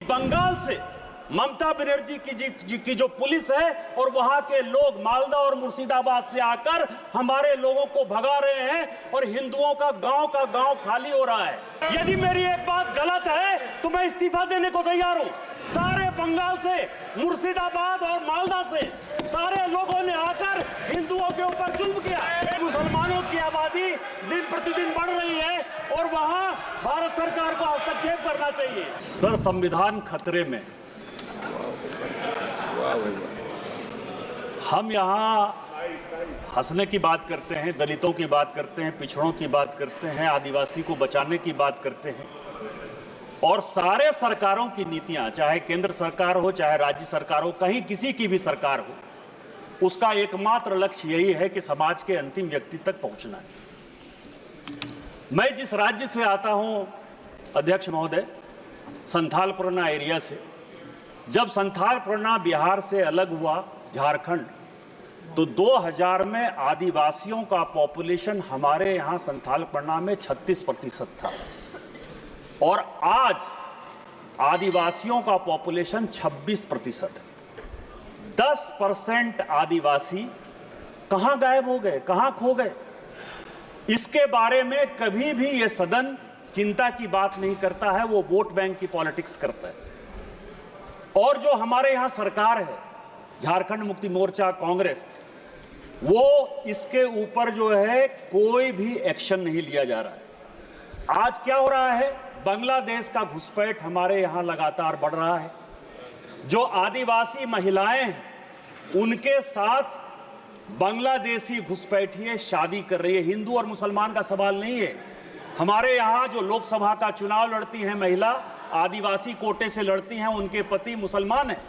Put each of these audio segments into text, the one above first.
बंगाल से ममता बनर्जी की जो पुलिस है और वहां के लोग मालदा और मुर्शिदाबाद से आकर हमारे लोगों को भगा रहे हैं और हिंदुओं का गांव खाली हो रहा है। यदि मेरी एक बात गलत है तो मैं इस्तीफा देने को तैयार हूं। सारे बंगाल से, मुर्शिदाबाद और मालदा से सारे लोगों ने आकर हिंदुओं के ऊपर जुल्म किया। मुसलमानों की आबादी दिन प्रतिदिन बढ़ रही है और वहां भारत सरकार को हस्तक्षेप करना चाहिए। सर, संविधान खतरे में। हम यहाँ हंसने की बात करते हैं, दलितों की बात करते हैं, पिछड़ों की बात करते हैं, आदिवासी को बचाने की बात करते हैं और सारे सरकारों की नीतियां, चाहे केंद्र सरकार हो चाहे राज्य सरकार हो, कहीं किसी की भी सरकार हो, उसका एकमात्र लक्ष्य यही है कि समाज के अंतिम व्यक्ति तक पहुंचना है। मैं जिस राज्य से आता हूं अध्यक्ष महोदय, संथाल परगना एरिया से, जब संथाल परगना बिहार से अलग हुआ, झारखंड, तो 2000 में आदिवासियों का पॉपुलेशन हमारे यहाँ संथाल परगना में 36% था और आज आदिवासियों का पॉपुलेशन 26% है। 10% आदिवासी कहां गायब हो गए, कहां खो गए? इसके बारे में कभी भी ये सदन चिंता की बात नहीं करता है, वो वोट बैंक की पॉलिटिक्स करता है। और जो हमारे यहां सरकार है, झारखंड मुक्ति मोर्चा, कांग्रेस, वो इसके ऊपर जो है कोई भी एक्शन नहीं लिया जा रहा है। आज क्या हो रहा है? बांग्लादेश का घुसपैठ हमारे यहां लगातार बढ़ रहा है। जो आदिवासी महिलाएं हैं उनके साथ बांग्लादेशी घुसपैठिए शादी कर रही है। हिंदू और मुसलमान का सवाल नहीं है। हमारे यहाँ जो लोकसभा का चुनाव लड़ती हैं महिला, आदिवासी कोटे से लड़ती हैं, उनके पति मुसलमान हैं।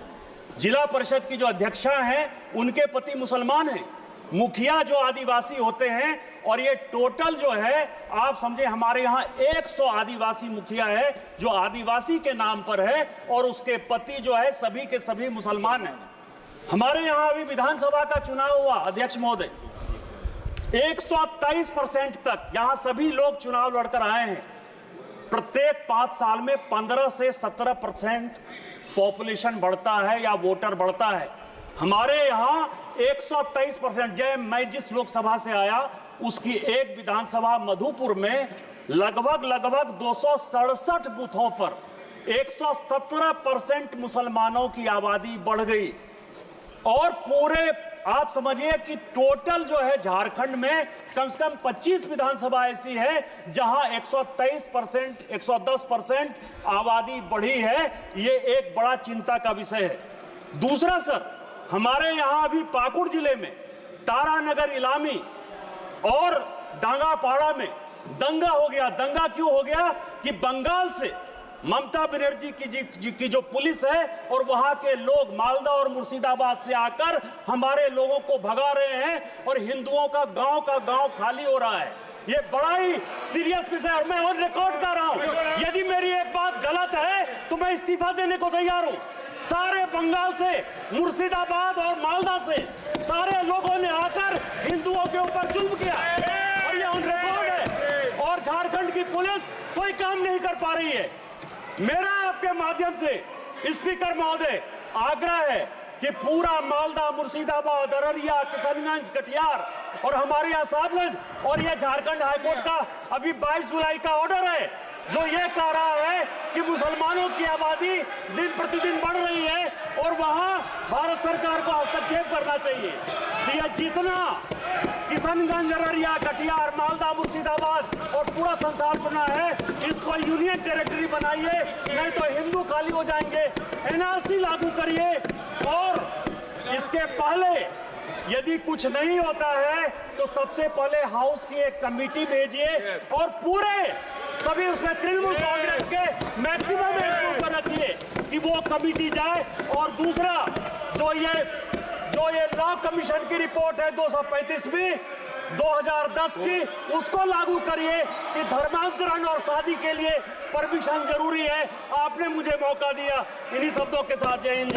जिला परिषद की जो अध्यक्षा हैं उनके पति मुसलमान हैं। मुखिया जो आदिवासी होते हैं, और ये टोटल जो है आप समझे हमारे यहाँ 100 आदिवासी मुखिया है जो आदिवासी के नाम पर है और उसके पति जो है सभी के सभी मुसलमान हैं। हमारे यहाँ अभी विधानसभा का चुनाव हुआ अध्यक्ष महोदय, 123% तक यहाँ सभी लोग चुनाव लड़कर आए हैं। प्रत्येक 5 साल में 15 से 17% पॉपुलेशन बढ़ता है या वोटर बढ़ता है। हमारे यहाँ 123%। जय, मैं जिस लोकसभा से आया उसकी एक विधानसभा मधुपुर में लगभग 267 बूथों पर 117% मुसलमानों की आबादी बढ़ गई। और पूरे आप समझिए कि टोटल जो है झारखंड में कम से कम 25 विधानसभा ऐसी है जहां 123%, 110% आबादी बढ़ी है। ये एक बड़ा चिंता का विषय है। दूसरा सर, हमारे यहां अभी पाकुड़ जिले में तारानगर इलामी और डांगापाड़ा में दंगा हो गया। दंगा क्यों हो गया? कि बंगाल से ममता बनर्जी की जो पुलिस है और वहां के लोग मालदा और मुर्शिदाबाद से आकर हमारे लोगों को भगा रहे हैं और हिंदुओं का गांव खाली हो रहा है। ये बड़ा ही सीरियस विषय है। मैं ऑन रिकॉर्ड कर रहा हूं। यदि मेरी एक बात गलत है तो मैं इस्तीफा देने को तैयार हूं। सारे बंगाल से, मुर्शिदाबाद और मालदा से सारे लोगों ने आकर हिंदुओं के ऊपर जुल्म किया और ये ऑन रिकॉर्ड है। और झारखंड की पुलिस कोई काम नहीं कर पा रही है। मेरा आपके माध्यम से स्पीकर महोदय आग्रह है कि पूरा मालदा, मुर्शिदाबाद, अररिया, किशनगंज, कटिहार और हमारे यहाँ साहबगंज और ये झारखंड हाईकोर्ट का अभी 22 जुलाई का ऑर्डर है जो ये कह रहा है कि मुसलमानों की आबादी दिन प्रतिदिन बढ़ रही है और वहां भारत सरकार को हस्तक्षेप करना चाहिए। तो यह जितना किशनगंज, अररिया, कटिहार, मालदा, मुर्शिदाबाद और पूरा संथाल परगना है, इसको यूनियन टेरिटरी बनाइए, नहीं तो हिंदू खाली हो जाएंगे। एनआरसी लागू करिए और इसके पहले यदि कुछ नहीं होता है तो सबसे पहले हाउस की एक कमेटी भेजिए और पूरे सभी उसमें तृणमूल कांग्रेस के मैक्सिमम एंट्री पर रखिए कि वो कमेटी जाए। और दूसरा जो ये लॉ कमीशन की रिपोर्ट है 235वीं 2010 की, उसको लागू करिए कि धर्मांतरण और शादी के लिए परमिशन जरूरी है। आपने मुझे मौका दिया। इन्हीं शब्दों के साथ जय हिंद।